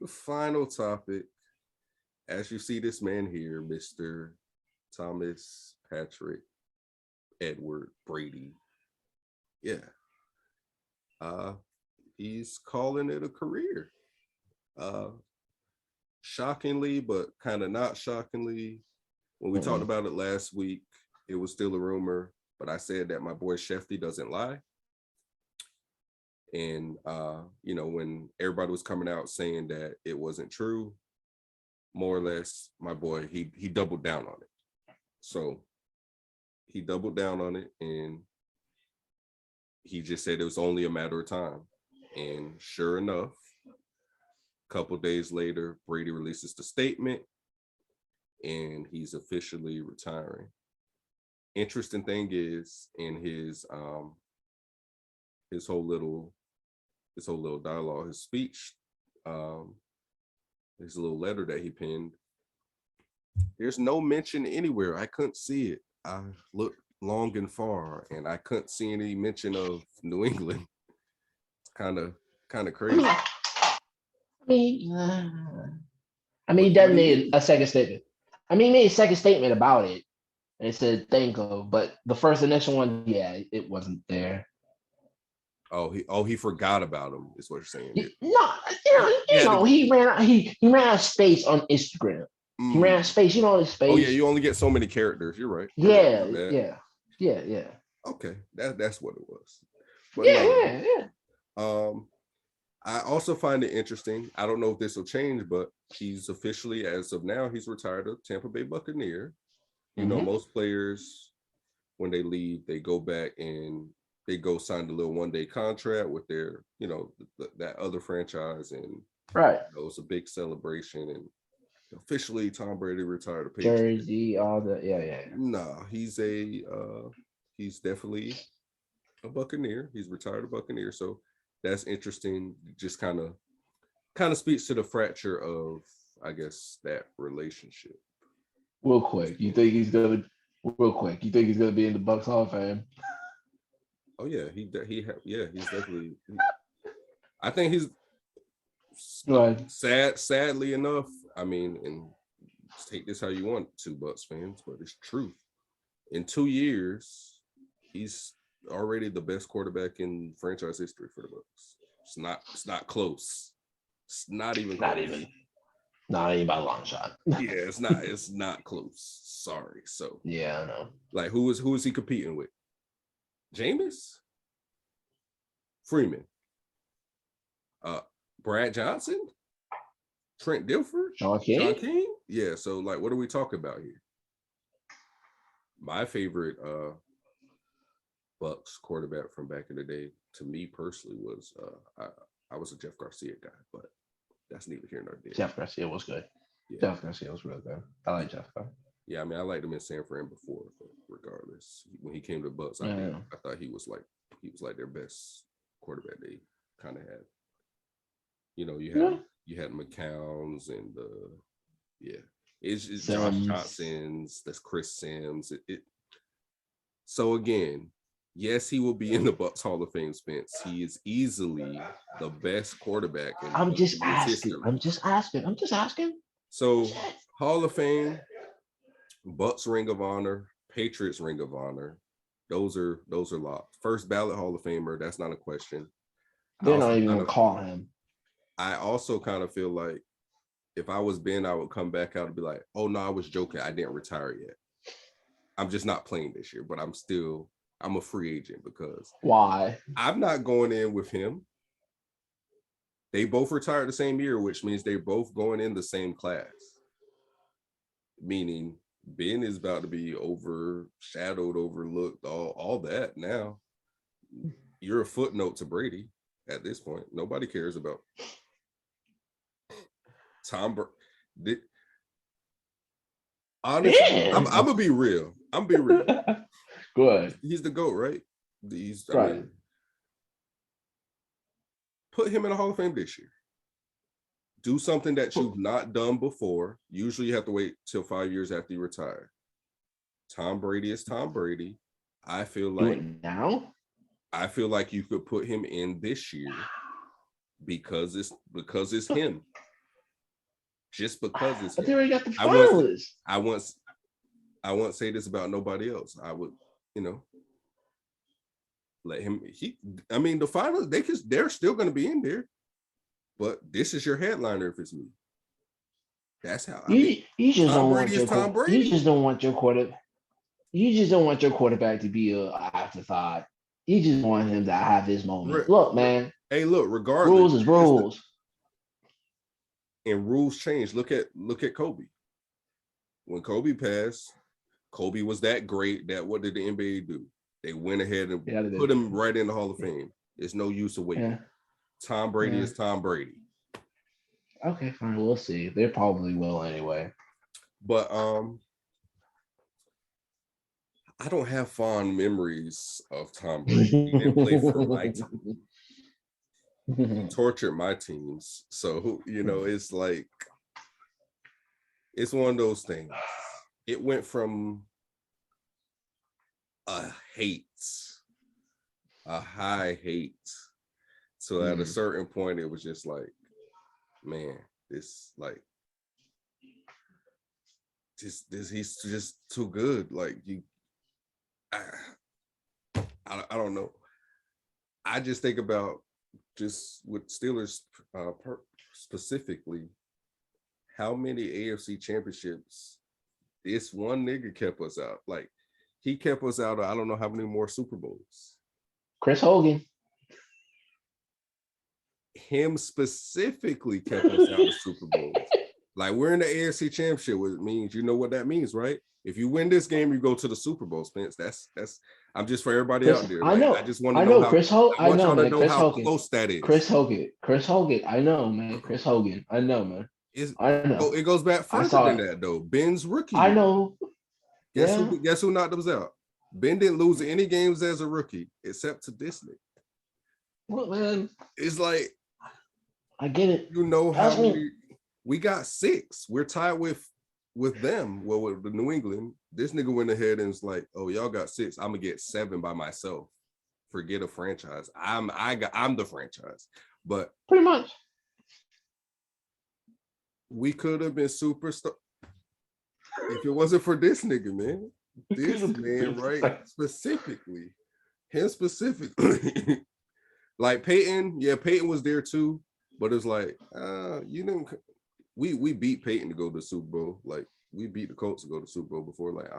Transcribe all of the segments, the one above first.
Final topic. As you see this man here, Mr. Thomas Patrick Edward Brady. Yeah. He's calling it a career. Uh Shockingly, but kind of not shockingly. When we talked about it last week, it was still a rumor, but I said that my boy Shefty doesn't lie. And when everybody was coming out saying that it wasn't true, more or less, my boy, he doubled down on it. So he doubled down on it, and he just said it was only a matter of time. And sure enough, a couple days later, Brady releases the statement, and he's officially retiring. Interesting thing is, in his whole little dialogue, his speech, his little letter that he penned, there's no mention anywhere. I couldn't see it. I looked long and far, and I couldn't see any mention of New England. It's kind of crazy. He doesn't need a second statement. He made a second statement about it, and it said thank you, but the first initial one, yeah, it wasn't there. He forgot about him, is what you're saying. No, he ran out of space on Instagram. He ran out of space. His space. Oh yeah, you only get so many characters. You're right. Yeah. Okay, that's what it was. But yeah. I also find it interesting. I don't know if this will change, but he's officially, as of now, he's retired a Tampa Bay Buccaneer. You know, most players, when they leave, they go back and they go sign the little one-day contract with their, that other franchise, and it was a big celebration. And officially, Tom Brady retired a Patriot. Jersey, all the No, he's definitely a Buccaneer. He's retired a Buccaneer, so that's interesting. Just kind of speaks to the fracture of, I guess, that relationship. Real quick, you think he's gonna be in the Bucs Hall of Fame? Oh yeah, he's definitely. I think he's. Sadly enough, and take this how you want to, Bucs fans, but it's truth. In 2 years, he's already the best quarterback in franchise history for the Bucs. It's not close. It's not even close. Not even by a long shot. Yeah, it's not close. Sorry. So yeah, I know. Like who is he competing with? Jameis? Freeman? Brad Johnson? Trent Dilfer? Sean King? Yeah, so like what are we talking about here? My favorite Bucs quarterback from back in the day, to me personally, was I was a Jeff Garcia guy, but that's neither here nor there. Jeff Garcia was good. Yeah. Jeff Garcia was real good. I like Jeff. Yeah, I liked him in San Fran before, but regardless, when he came to the Bucs, I thought he was like their best quarterback they kind of had. You had McCowns and it's Josh Johnson's, that's Chris Sims. So again, yes, he will be in the Bucs Hall of Fame, Spence. He is easily the best quarterback in I'm just asking. So Hall of Fame, Bucs Ring of Honor, Patriots Ring of Honor. Those are locked. First ballot Hall of Famer, that's not a question. They're not even gonna call him. I also kind of feel like if I was Ben, I would come back out and be like, oh no, I was joking. I didn't retire yet. I'm just not playing this year, but I'm a free agent because why? I'm not going in with him. They both retired the same year, which means they're both going in the same class. Meaning Ben is about to be overshadowed, overlooked, all that now. You're a footnote to Brady at this point. Nobody cares about Tom Brady. Honestly, I'm gonna be real. Go ahead. He's the GOAT, right? Right. Put him in the Hall of Fame this year. Do something that you've not done before. Usually you have to wait till 5 years after you retire. Tom Brady is Tom Brady. I feel like you could put him in this year because it's him. just because it's But they him. already got the I once, finalists. I won't say this about nobody else. I would, let him. I mean, the finals, they're still going to be in there, but this is your headliner if it's me. That's how. You just Tom don't Brady want is your Tom Brady. You just don't want your quarterback. You just don't want your quarterback to be a afterthought. You just want him to have his moment. Look, man. Hey, look. Regardless, rules is rules. And rules change. Look at Kobe. When Kobe passed, Kobe was that great that what did the NBA do? They went ahead and put him right in the Hall of Fame. It's no use of waiting. Yeah. Tom Brady is Tom Brady. Okay, fine. We'll see. They probably will anyway. But I don't have fond memories of Tom Brady. He didn't play for my team. He tortured my teams. So, it's like, it's one of those things. It went from a high hate. So at a certain point, it was just like, man, this he's just too good. Like I don't know. I just think about just with Steelers specifically, how many AFC championships this one nigga kept us out. Like he kept us out of I don't know how many more Super Bowls. Chris Hogan. Him specifically kept us out of Super Bowls. Like we're in the AFC Championship, which means you know what that means, right? If you win this game, you go to the Super Bowl, Spence. That's. I'm just for everybody out there. Like, I know. I just want to know how. Chris Hogan. I want y'all to know how close that is. Chris Hogan. I know, man. Chris Hogan. I know, man. I know. It goes back further than that, though. Ben's rookie. I know. Guess who knocked us out? Ben didn't lose any games as a rookie except to this nigga. Well, man, it's like I get it. You know how we got 6. We're tied with them. Well, with the New England, this nigga went ahead and was like, "Oh, y'all got 6. I'm gonna get 7 by myself. Forget a franchise. I'm the franchise." But pretty much, we could have been superstar if it wasn't for this nigga, man. This man, right? Specifically, him specifically. Like Peyton, Peyton was there too, but it's like, you didn't. We beat Peyton to go to the Super Bowl. Like we beat the Colts to go to the Super Bowl before. Like,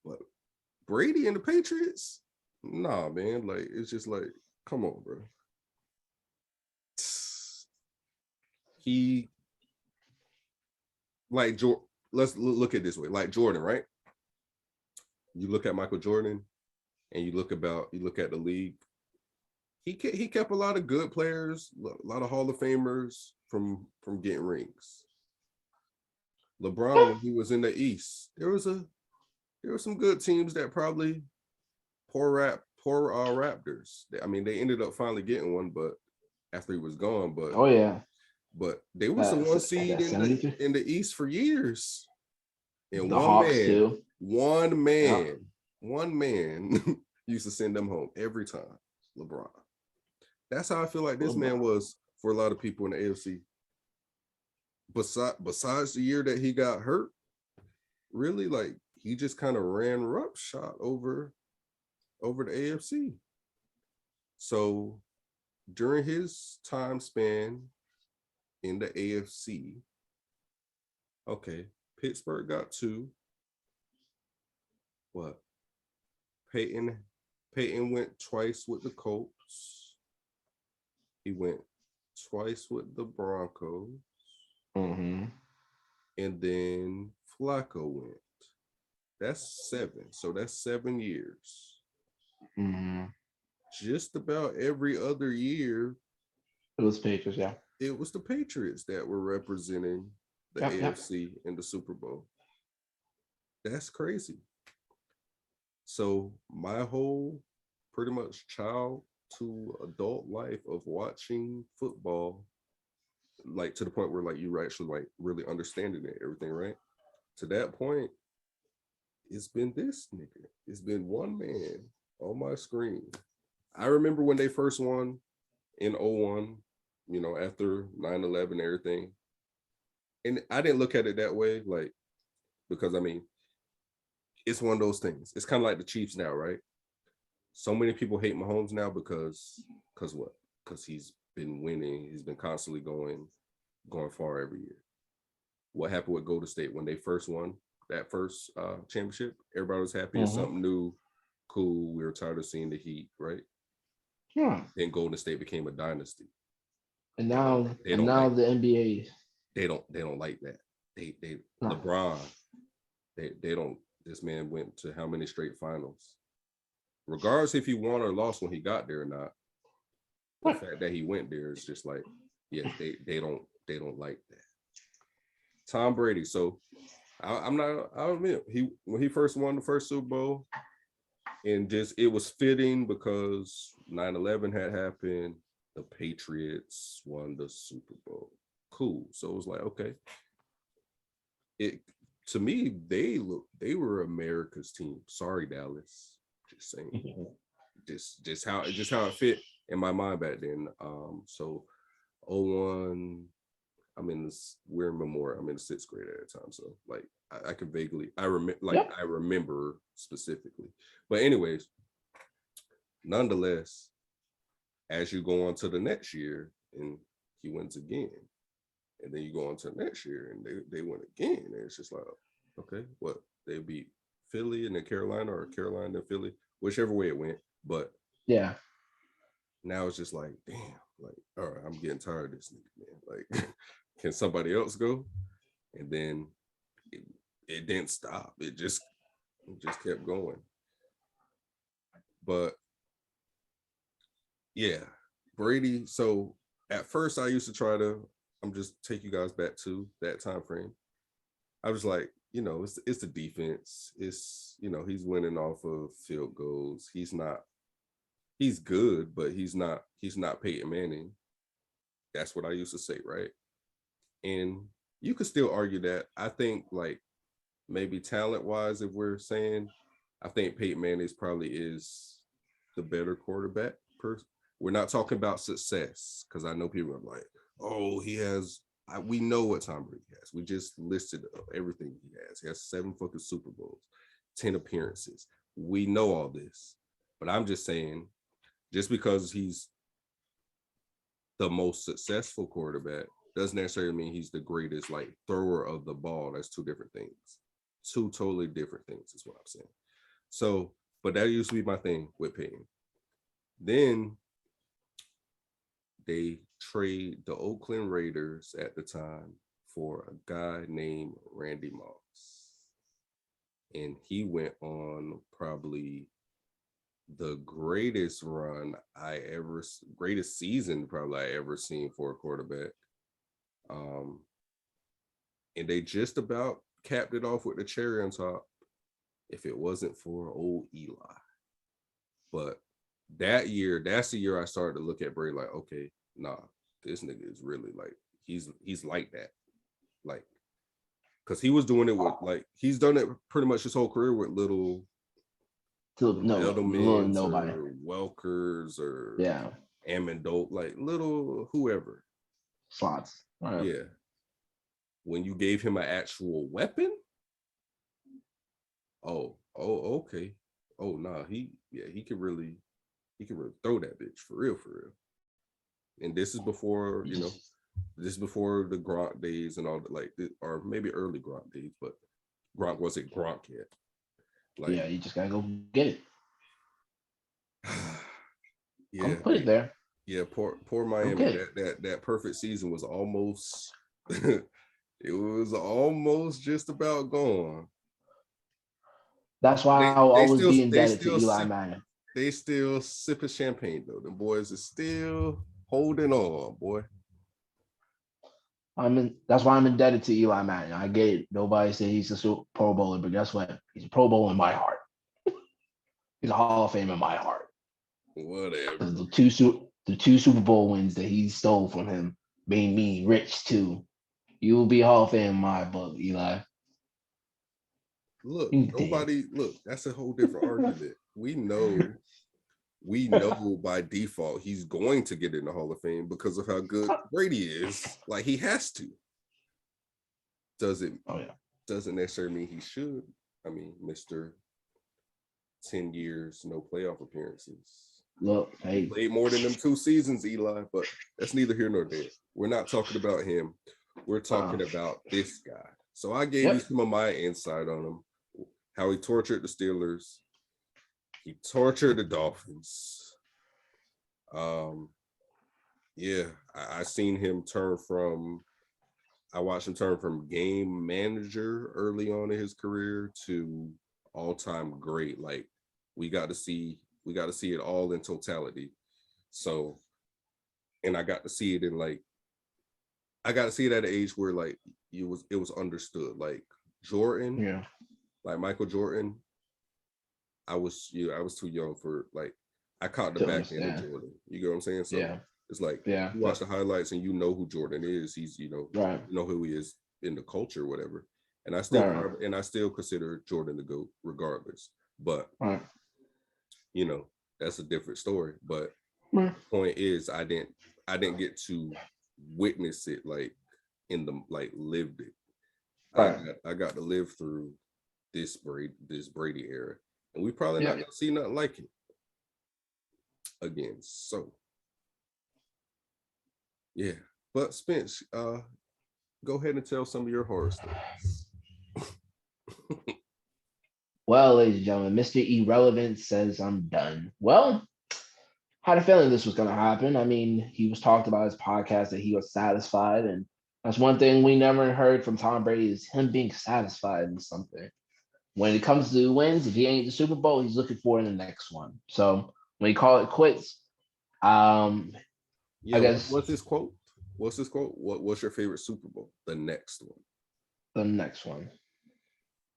but Brady and the Patriots, nah, man. Like it's just like, come on, bro. He like Jordan. Let's look at it this way. Like Jordan, right? You look at Michael Jordan, and you look at the league. He kept a lot of good players, a lot of Hall of Famers from getting rings. LeBron, when he was in the East, there were some good teams that probably poor Raptors. I mean, they ended up finally getting one, but after he was gone. But but they were some 1 seed in the East for years. And the Hawks too. One man used to send them home every time. LeBron. That's how I feel like this man was for a lot of people in the AFC. Besides the year that he got hurt, really, like he just kind of ran roughshod over the AFC. So during his time span in the AFC, okay, Pittsburgh got 2. What? Peyton went twice with the Colts. He went twice with the Broncos. Mm-hmm. And then Flacco went. That's 7. So that's 7 years. Mm-hmm. Just about every other year. It was Patriots, yeah. It was the Patriots that were representing the AFC in the Super Bowl. That's crazy. So my whole pretty much child to adult life of watching football, like to the point where like you were actually like really understanding it, everything, right? To that point, it's been this nigga. It's been one man on my screen. I remember when they first won in 01, after 9/11 and everything. and I didn't look at it that way, like, because I mean, it's one of those things. It's kind of like the Chiefs now, right? So many people hate Mahomes now because what? Because he's been winning. He's been constantly going far every year. What happened with Golden State when they first won that first championship? Everybody was happy. It's something new, cool. We were tired of seeing the Heat, right? Yeah. Then Golden State became a dynasty. And now, They and don't now like the NBA. they don't like that. They No. LeBron, they don't. This man went to how many straight finals? Regardless if he won or lost when he got there or not, the fact that he went there is just like, yeah, they don't like that. Tom Brady. So I'll admit when he first won the first Super Bowl, and just it was fitting because 9/11 had happened. The Patriots won the Super Bowl. Cool. So it was like, okay. It to me, they were America's team. Sorry, Dallas. Just saying. just how it fit in my mind back then. So 01, we're in Memorial. I'm in the 6th grade at the time. So like I can vaguely I remember specifically. But anyways, nonetheless, as you go on to the next year and he wins again, and then you go on to the next year and they win again, and it's just like, okay, what, they beat Philly and then Carolina, or Carolina and Philly, whichever way it went. But yeah, now it's just like, damn, like, all right, I'm getting tired of this nigga, man. Like, can somebody else go? And then it didn't stop. It just kept going. But yeah, Brady. So at first I used to try to, I'm just take you guys back to that time frame. I was like, it's the defense. It's, he's winning off of field goals. He's good, but he's not Peyton Manning. That's what I used to say, right? And you could still argue that. I think, like, maybe talent-wise, if we're saying, I think Peyton Manning probably is the better quarterback. We're not talking about success, because I know people are like, oh, he has. We know what Tom Brady has. We just listed everything he has. He has 7 fucking Super Bowls, 10 appearances. We know all this, but I'm just saying, just because he's the most successful quarterback doesn't necessarily mean he's the greatest, like, thrower of the ball. That's 2 different things. 2 totally different things is what I'm saying. So, but that used to be my thing with Peyton. Then they trade the Oakland Raiders at the time for a guy named Randy Moss. And he went on probably the greatest season probably I ever seen for a quarterback. And they just about capped it off with the cherry on top if it wasn't for old Eli. But that's the year I started to look at Brady like, okay, nah, this nigga is really like, he's like that. Like, because he was doing it with, like, he's done it pretty much his whole career with little Edelmans nobody. or Welkers or Yeah, Amendola, like little whoever. slots. Right. Yeah. When you gave him an actual weapon, oh, okay. Oh, nah, he can really throw that bitch for real. And this is before, this is before the Gronk days and all that, like, or maybe early Gronk days, but Gronk wasn't Gronk yet. Like, yeah, you just gotta go get it. yeah, Put it there. Yeah, poor Miami. That perfect season was almost it was almost just about gone. That's why I'll always be indebted to Eli sip, Manning. They still sipping champagne though. The boys are still holding on, boy. That's why I'm indebted to Eli Manning. I get it. Nobody said he's a Pro Bowler, but guess what? He's a Pro Bowl in my heart. He's a Hall of Fame in my heart. Whatever. The two Super Bowl wins that he stole from him made me rich too. You will be a Hall of Fame in my book, Eli. Look, that's a whole different argument. We know by default he's going to get in the Hall of Fame because of how good Brady is. Like, he has to. doesn't Oh yeah. doesn't necessarily mean he should. I mean, Mr. 10 years, no playoff appearances. Look, He hey, played more than them 2 seasons, Eli, but that's neither here nor there. We're not talking about him. We're talking about this guy. So I gave you yep. some of my insight on him, how he tortured the Steelers. He tortured the Dolphins. Yeah, I seen him turn from, I watched him turn from game manager early on in his career to all-time great. Like we got to see it all in totality. So, and I got to see it in like, I got to see it at an age where like it was understood. Like Jordan, Yeah. like Michael Jordan, I was too young for like, I caught the To back end of understand. Jordan. You get what I'm saying? So Yeah. it's like Yeah. you watch the highlights and you know who Jordan is. He's Right. you know who he is in the culture, whatever. And Right. I still consider Jordan the GOAT regardless. But Right. you know, that's a different story. But Right. the point is I didn't get to witness it like in the like lived it. Right. I got to live through this Brady era. And we probably not Yeah. gonna see nothing like it again. So yeah. But Spence, go ahead and tell some of your horror stories. Well, ladies and gentlemen, Mr. Irrelevant says I'm done. Well, had a feeling this was going to happen. I mean, he was talked about his podcast that he was satisfied, and that's one thing we never heard from Tom Brady is him being satisfied in something. When it comes to wins, if he ain't the Super Bowl, he's looking for in the next one. So when he call it quits, I Yeah, guess what's his quote? What's his quote? What's your favorite Super Bowl? The next one. the next one.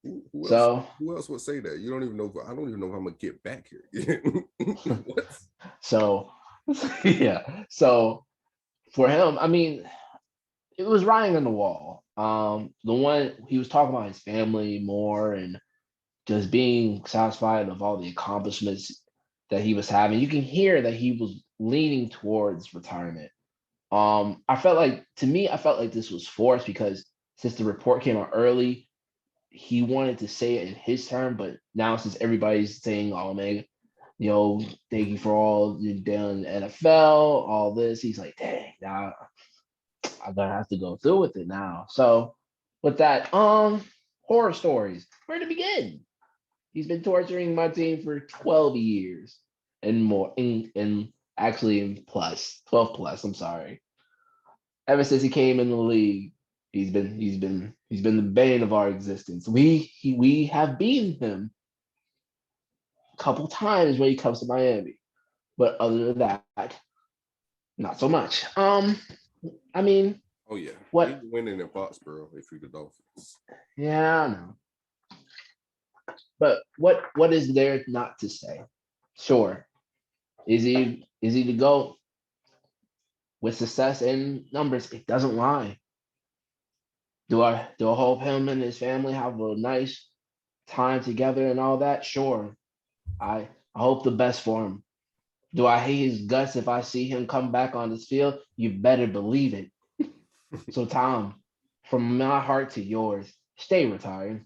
Who else? So Who else would say that? You don't even know. I don't even know if I'm gonna get back here. What? so yeah. So for him, I mean, it was writing on the wall. The one he was talking about his family more and just being satisfied of all the accomplishments that he was having. You can hear that he was leaning towards retirement. I felt like to me, I felt like this was forced because since the report came out early, he wanted to say it in his term, but now since everybody's saying, "Oh man, thank you for all you've done in the NFL, all this," he's like, "Dang, now I'm gonna have to go through with it now." So with that, horror stories. Where to begin? He's been torturing my team for 12 years and more, in actually in plus 12 plus. I'm sorry. Ever since he came in the league, he's been the bane of our existence. We have beaten him a couple times when he comes to Miami, but other than that, not so much. I mean, Oh yeah, we what? winning in Foxborough if you're the Dolphins. Yeah, I know. But what is there not to say? Sure. Is he the GOAT with success and numbers? It doesn't lie. Do I hope him and his family have a nice time together and all that? Sure. I hope the best for him. Do I hate his guts if I see him come back on this field? You better believe it. So Tom, from my heart to yours, stay retired.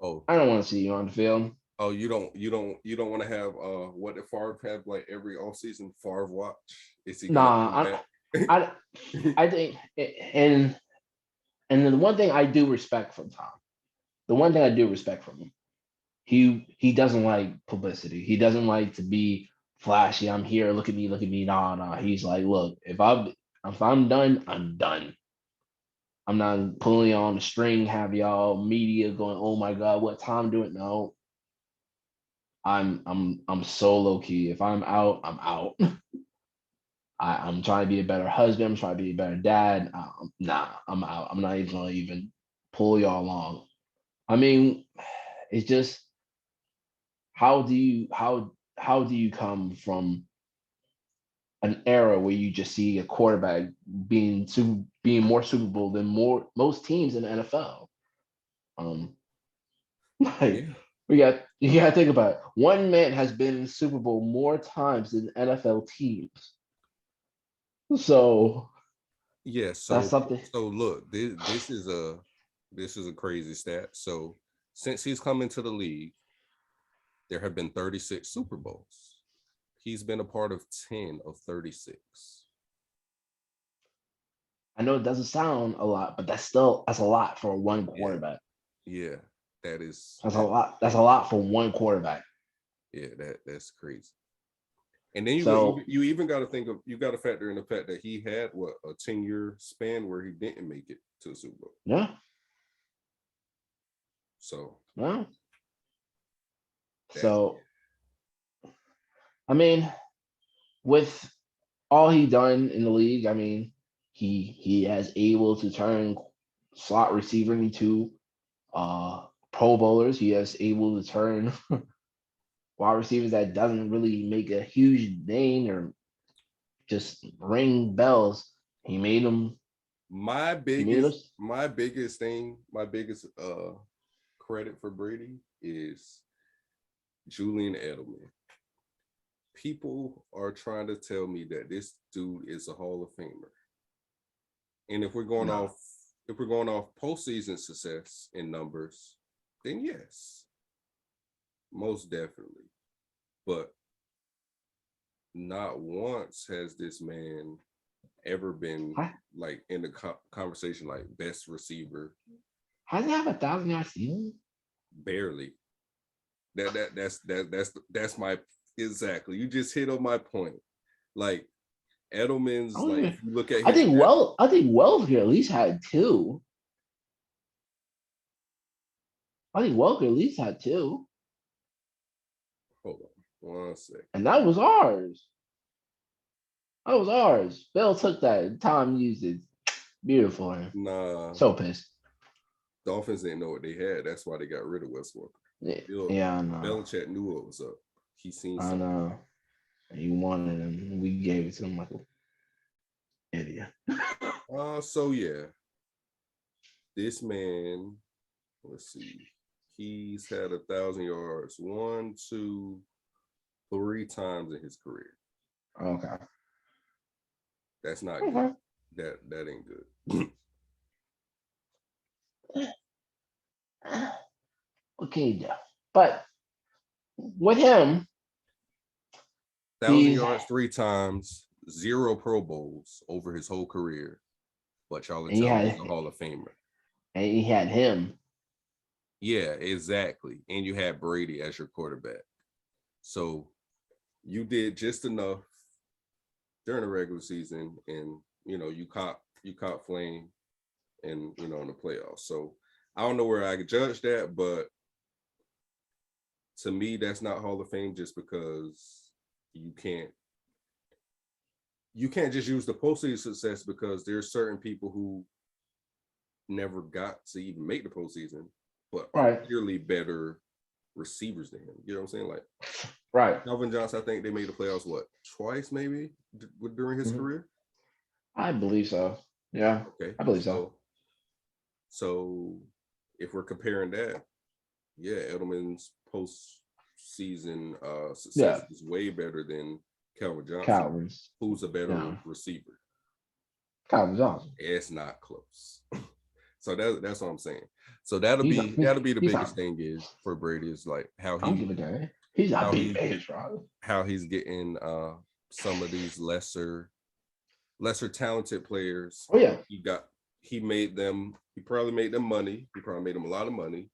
Oh, I don't want to see you on the field. oh, you don't want to have what did Favre have like every offseason? Favre watch. Is he gonna come Nah, back? I I think and the one thing I do respect from Tom, the one thing I do respect from him, he doesn't like publicity. He doesn't like to be flashy. I'm here. Look at me. Nah, nah. He's like, look, if I'm done, I'm done. I'm not pulling on the string. Have y'all media going, oh my god, what Tom doing? No, I'm so low key. If I'm out, I'm out. I'm trying to be a better husband. I'm trying to be a better dad. Nah, I'm out. I'm not even gonna even pull y'all along. I mean, it's just how do you come from an era where you just see a quarterback being more Super Bowl than most teams in the NFL? Um, like Yeah. you got to think about it. One man has been in the Super Bowl more times than NFL teams. So Yeah, That's something. so look, this is a crazy stat. So since he's come into the league, there have been 36 Super Bowls. He's been a part of 10 of 36. I know it doesn't sound a lot, but that's a lot for one Yeah, quarterback. yeah, that is That's a that. lot. That's a lot for one quarterback. Yeah, that's crazy. And then So you even got to think of you got to factor in the fact that he had what a 10-year span where he didn't make it to the Super Bowl. yeah, So yeah. that So I mean, with all he done in the league, I mean, he has able to turn slot receiver into pro bowlers. He has able to turn wide receivers that doesn't really make a huge name or just ring bells. He made them. my He made biggest us. my biggest thing, my biggest credit for Brady is Julian Edelman. People are trying to tell me that this dude is a Hall of Famer. And No, if we're going off postseason success in numbers, then yes, most definitely. But not once has this man ever been how, like in the conversation like best receiver. how does he have 1,000 yard season? Barely. That's my exactly. You just hit on my point. Like I Edelman's don't like even. if you look at his I think Welker at least had two. I think Welker at least had two, hold on one second. and that was ours. That was ours. Bill took that. Tom used it. Beautiful. Nah, So pissed. Dolphins didn't know what they had. That's why they got rid of Wes Welker. Yeah, Bill yeah, I know. Belichick knew what was up. He seen I something. know. He wanted him. We gave it to him like an idiot. So yeah, this man, let's see, he's had 1,000 yards one, two, three times in his career. Okay. That's not good. Okay. That ain't good. Okay, yeah. But with him, 1,000 yards three times, zero Pro Bowls over his whole career. But y'all are he telling me had he's a Hall of Famer. and he had him. Yeah, exactly. And you had Brady as your quarterback. So you did just enough during the regular season, and you caught flame, and in the playoffs. So I don't know where I could judge that, but to me, that's not Hall of Fame just because you can't just use the postseason success because there's certain people who never got to even make the postseason, but are Right. clearly better receivers than him. You know what I'm saying? Like Right. Calvin Johnson, I think they made the playoffs twice maybe during his Mhm. career. I believe so. Yeah, Okay, I believe so. so if we're comparing that, yeah, Edelman's postseason success Yeah, is way better than Calvin Johnson, Calvin's. who's a better Yeah, receiver. Calvin's awesome. It's not close. So that's what I'm saying. So He's not. that'll be the He's not. biggest thing is for Brady is like I don't give a damn. He's not how beating he Vegas, bro. how he's getting some of these lesser talented players. Oh yeah, He probably made them money. He probably made them a lot of money.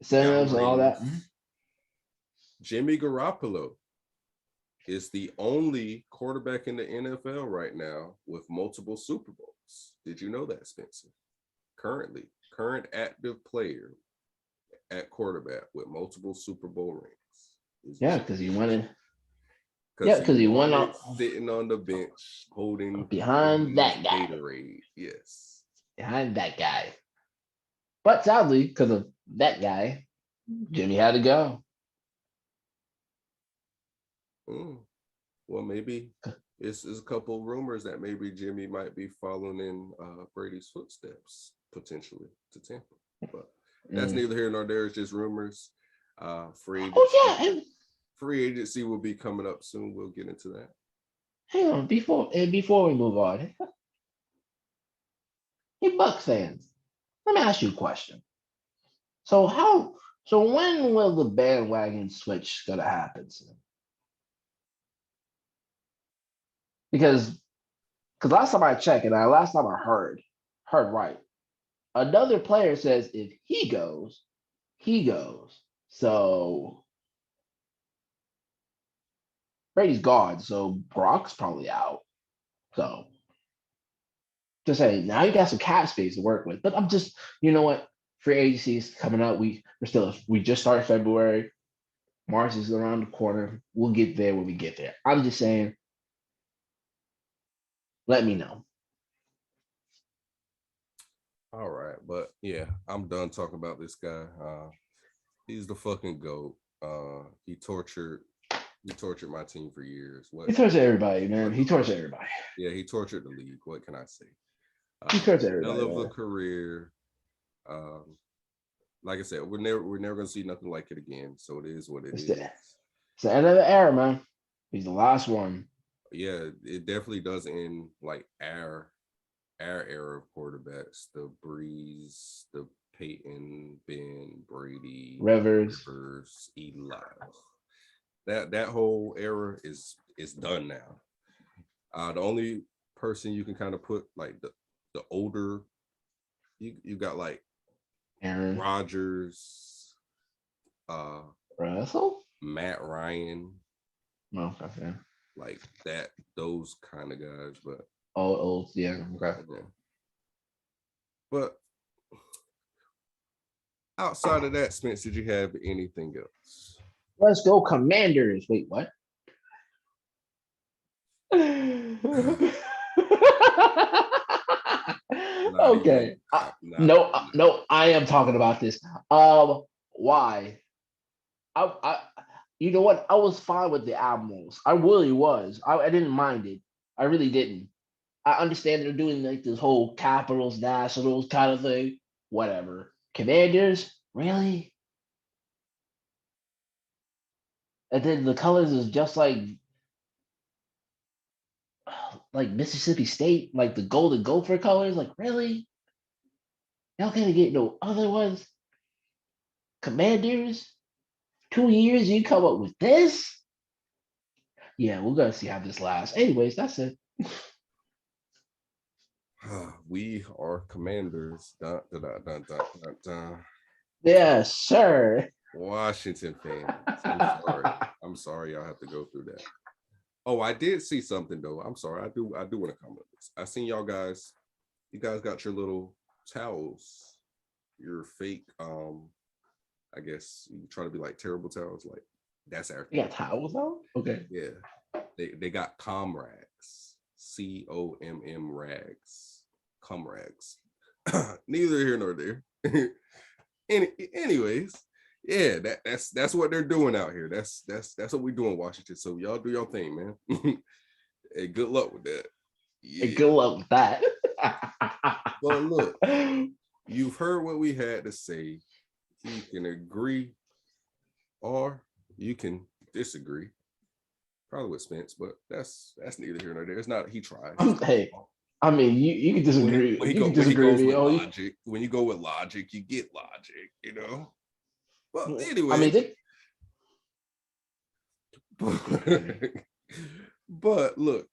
Got them incentives and all that. rings. Jimmy Garoppolo is the only quarterback in the NFL right now with multiple Super Bowls. Did you know that, Spencer? Current active player at quarterback with multiple Super Bowl rings is Yeah, Jimmy because he won Garoppolo. it. Because Yeah, he because he won won it up sitting on the bench holding behind Brady's that guy. Gatorade. Yes. Behind that guy. But sadly, because of that guy, Jimmy had to go. Mm. Well, maybe it's a couple rumors that maybe Jimmy might be following in Brady's footsteps potentially to Tampa, but that's Mm. neither here nor there. It's just rumors. Oh yeah, and Free agency will be coming up soon. We'll get into that. hang on before we move on. Hey, Bucks fans, let me ask you a question. So when will the bandwagon switch gonna happen? Soon? Because last time I checked and last time I heard right. Another player says if he goes, he goes. So Brady's gone, so Brock's probably out. So just saying, now you got some cap space to work with. But I'm just, you know what? Free agency is coming up. We just started February. March is around the corner. We'll get there when we get there. I'm just saying, let me know. All right, but yeah, I'm done talking about this guy. He's the fucking GOAT. He tortured my team for years. He tortured everybody, man. He tortured everybody. Yeah, he tortured the league. What can I say? He tortured everybody. Hell of a career. Like I said, we're never gonna see nothing like it again. So it is what it is. It's the end of the era, man. He's the last one. Yeah, it definitely does end like our era of quarterbacks. The Breeze, the Peyton, Ben, Brady, Rivers, Eli. That whole era is done now. The only person you can kind of put like the older, you got like Aaron Rodgers, Russell, Matt Ryan. No, okay. Like those kind of guys, but old, yeah, okay. Yeah. But outside of that, Spence, did you have anything else? Let's go, Commanders. Wait, what? Okay. No, I am talking about this. Why? I you know what? I was fine with the Admirals. I really was. I didn't mind it. I really didn't. I understand they're doing like this whole Capitals, Nationals kind of thing. Whatever. Commanders, really? And then the colors is just like Mississippi State, like the Golden Gopher colors. Like, really? Y'all can't get no other ones? Commanders? 2 years, you come up with this? Yeah, we're gonna see how this lasts. Anyways, that's it. We are Commanders. Dun, dun, dun, dun, dun, dun, dun. Yes, sir. Washington fans. I'm sorry y'all have to go through that. Oh, I did see something though. I'm sorry. I do want to comment this. I seen y'all guys. You guys got your little towels. Your fake. I guess you try to be like terrible towels. Like that's our. You got towels though? Okay. Yeah. They got comrags. COMM rags. Comrags. Neither here nor there. Anyways. Yeah, that's what they're doing out here. That's what we do in Washington. So y'all do your thing, man. Hey, good luck with that. Yeah. Hey, good luck with that. Well, look, you've heard what we had to say. You can agree or you can disagree. Probably with Spence, but that's neither here nor there. It's not. He tried. Hey, I mean, you can disagree. When you go with logic, you get logic. You know. Well, anyway, I mean, but look,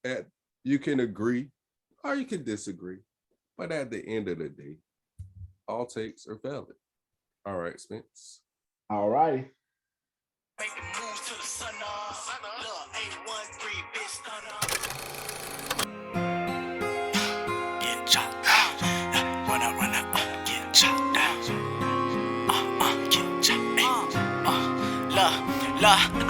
you can agree or you can disagree, but at the end of the day, all takes are valid. All right, Spence. All righty.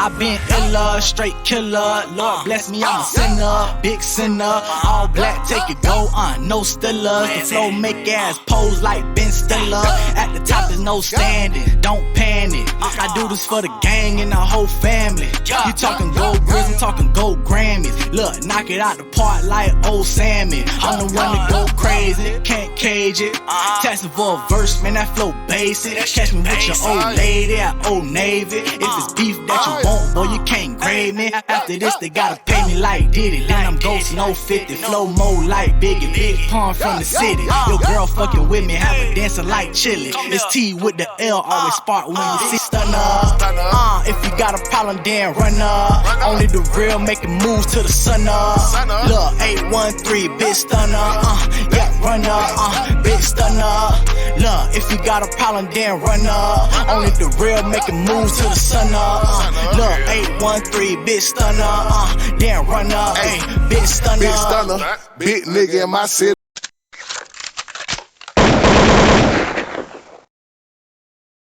I've been illa, straight killer. Lord bless me, I'm a sinner, big sinner. All black, take it go on, no stillers. The flow make ass pose like Ben Stiller. At the top is no standing, don't panic. I do this for the gang and the whole family. You talking gold grills, I'm talking gold Grammys. Look, knock it out the park like old Sammy. I'm the one to go crazy, can't cage it. Taxing for a verse, man, that flow basic. Catch me with your old lady at Old Navy. If it's beef that you want, boy, you can't grade me. After this, they gotta pay me like Diddy. Then I'm ghosting no 50, flow more like Biggie. Big pun from the city. Your girl fucking with me, have her dancing like chili. It's T with the L, always spark when you see stunner. If you got a problem, then run up. Only the real making moves to the sun up. Look, 813, bitch stunner. Yeah, run up, bitch stunner. Look, if you got a problem, then run up. Only the real making moves to the sun up. Look, 813, bitch stunner. Then run up, bitch stunner. Big nigga in my city.